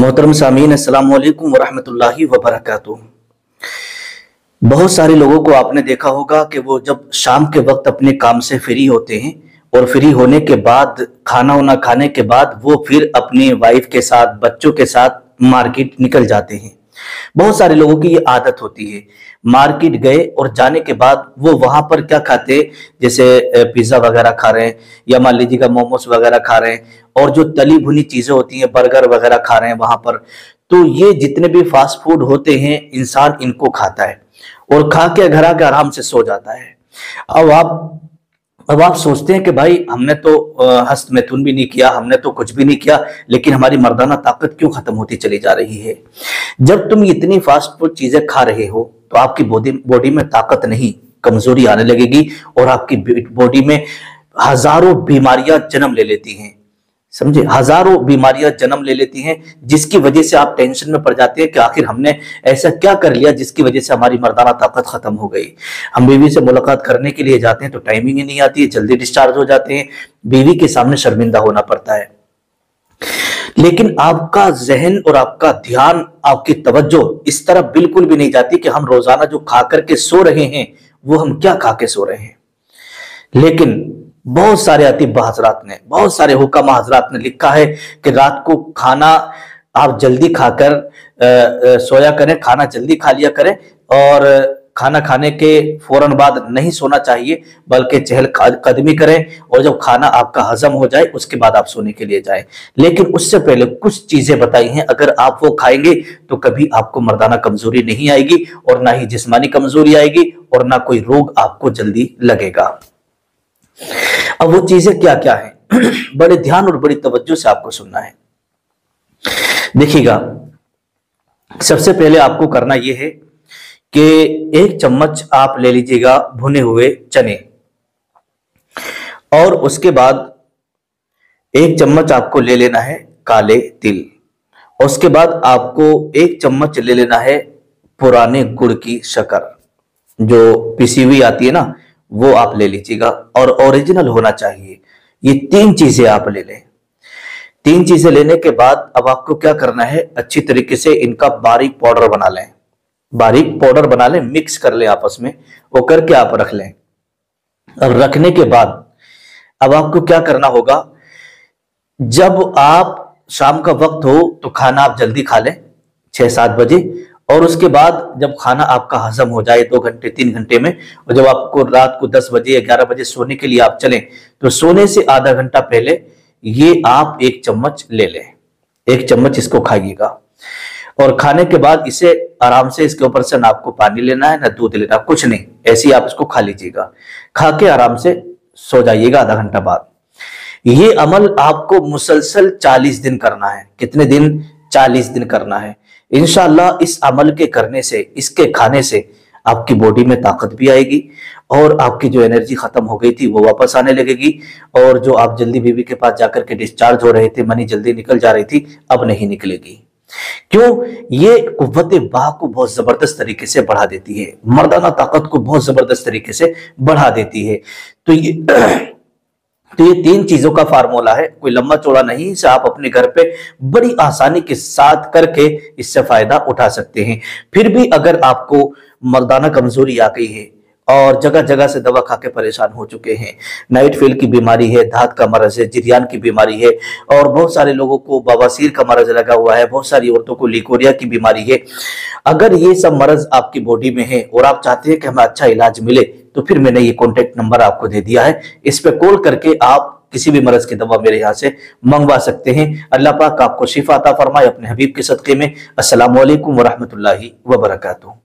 मोहतरम सामीन अस्सलाम वालेकुम वरहमतुल्लाहि वबरकातुह। बहुत सारे लोगों को आपने देखा होगा कि वो जब शाम के वक्त अपने काम से फ्री होते हैं और फ्री होने के बाद खाना वाना खाने के बाद वो फिर अपनी वाइफ के साथ बच्चों के साथ मार्केट निकल जाते हैं। बहुत सारे लोगों की ये आदत होती है, मार्केट गए और जाने के बाद वो वहां पर क्या खाते, जैसे पिज्जा वगैरह खा रहे हैं या मान लीजिएगा मोमोस वगैरह खा रहे हैं और जो तली भुनी चीजें होती हैं बर्गर वगैरह खा रहे हैं वहां पर। तो ये जितने भी फास्ट फूड होते हैं इंसान इनको खाता है और खा के घर आके आराम से सो जाता है। अब आप अब आप सोचते हैं कि भाई हमने तो हस्त मैथुन भी नहीं किया, हमने तो कुछ भी नहीं किया, लेकिन हमारी मर्दाना ताकत क्यों खत्म होती चली जा रही है। जब तुम इतनी फास्ट फूड चीजें खा रहे हो तो आपकी बॉडी में ताकत नहीं, कमजोरी आने लगेगी और आपकी बॉडी में हजारों बीमारियां जन्म ले लेती हैं। समझे, हजारों बीमारियां जन्म ले लेती हैं, जिसकी वजह से आप टेंशन में पड़ जाते हैं कि आखिर हमने ऐसा क्या कर लिया जिसकी वजह से हमारी मर्दाना ताकत खत्म हो गई। हम बीवी से मुलाकात करने के लिए जाते हैं तो टाइमिंग ही नहीं आती है, जल्दी डिस्चार्ज हो जाते हैं, बीवी के सामने शर्मिंदा होना पड़ता है। लेकिन आपका जहन और आपका ध्यान, आपकी तवज्जो इस तरफ बिल्कुल भी नहीं जाती कि हम रोजाना जो खा करके सो रहे हैं वो हम क्या खा के सो रहे हैं। लेकिन बहुत सारे अतिब्बा हजरात ने, बहुत सारे हुकामा हजरात ने लिखा है कि रात को खाना आप जल्दी खाकर सोया करें, खाना जल्दी खा लिया करें और खाना खाने के फौरन बाद नहीं सोना चाहिए बल्कि चहल कदमी करें और जब खाना आपका हजम हो जाए उसके बाद आप सोने के लिए जाएं। लेकिन उससे पहले कुछ चीजें बताई हैं, अगर आप वो खाएंगे तो कभी आपको मर्दाना कमजोरी नहीं आएगी और ना ही जिस्मानी कमजोरी आएगी और ना कोई रोग आपको जल्दी लगेगा। अब वो चीजें क्या क्या है बड़े ध्यान और बड़ी तवज्जो से आपको सुनना है। देखिएगा, सबसे पहले आपको करना यह है कि 1 चम्मच आप ले लीजिएगा भुने हुए चने और उसके बाद 1 चम्मच आपको ले लेना है काले तिल। उसके बाद आपको 1 चम्मच ले लेना है पुराने गुड़ की शक्कर, जो पिसी हुई आती है ना, वो आप ले लीजिएगा और ओरिजिनल होना चाहिए। ये 3 चीजें आप ले लें। 3 चीजें लेने के बाद अब आपको क्या करना है, अच्छी तरीके से इनका बारीक पाउडर बना लें, बारीक पाउडर बना लें, मिक्स कर लें आपस में, वो करके आप रख लें। अब रखने के बाद अब आपको क्या करना होगा, जब आप शाम का वक्त हो तो खाना आप जल्दी खा लें 6-7 बजे और उसके बाद जब खाना आपका हजम हो जाए 2 घंटे 3 घंटे में, और जब आपको रात को 10 बजे या 11 बजे सोने के लिए आप चलें तो सोने से आधा घंटा पहले ये आप 1 चम्मच ले लें। 1 चम्मच इसको खाइएगा और खाने के बाद इसे आराम से, इसके ऊपर से ना आपको पानी लेना है ना दूध लेना, कुछ नहीं, ऐसे ही आप इसको खा लीजिएगा। खा के आराम से सो जाइएगा आधा घंटा बाद। ये अमल आपको मुसलसल 40 दिन करना है। कितने दिन? 40 दिन करना है। इंशाअल्लाह इस अमल के करने से, इसके खाने से आपकी बॉडी में ताकत भी आएगी और आपकी जो एनर्जी खत्म हो गई थी वो वापस आने लगेगी और जो आप जल्दी बीवी के पास जाकर के डिस्चार्ज हो रहे थे, मनी जल्दी निकल जा रही थी, अब नहीं निकलेगी। क्यों? ये कुव्वत बाह को बहुत जबरदस्त तरीके से बढ़ा देती है, मर्दाना ताकत को बहुत जबरदस्त तरीके से बढ़ा देती है। तो ये 3 चीजों का फार्मूला है, कोई लंबा चौड़ा नहीं, इसे आप अपने घर पे बड़ी आसानी के साथ करके इससे फायदा उठा सकते हैं। फिर भी अगर आपको मर्दाना कमजोरी आ गई है और जगह जगह से दवा खा के परेशान हो चुके हैं, नाइट फेल की बीमारी है, धात का मरज है, जिरियान की बीमारी है और बहुत सारे लोगों को बवासीर का मरज लगा हुआ है, बहुत सारी औरतों को लिकोरिया की बीमारी है, अगर ये सब मरज आपकी बॉडी में है और आप चाहते हैं कि हमें अच्छा इलाज मिले तो फिर मैंने ये कॉन्टेक्ट नंबर आपको दे दिया है, इस पे कॉल करके आप किसी भी मरज की दवा मेरे यहाँ से मंगवा सकते हैं। अल्लाह पाक आपको शिफा अता फरमाए अपने हबीब के सदके में। अस्सलामु अलैकुम वरहमतुल्लाहि वबरकातुहू।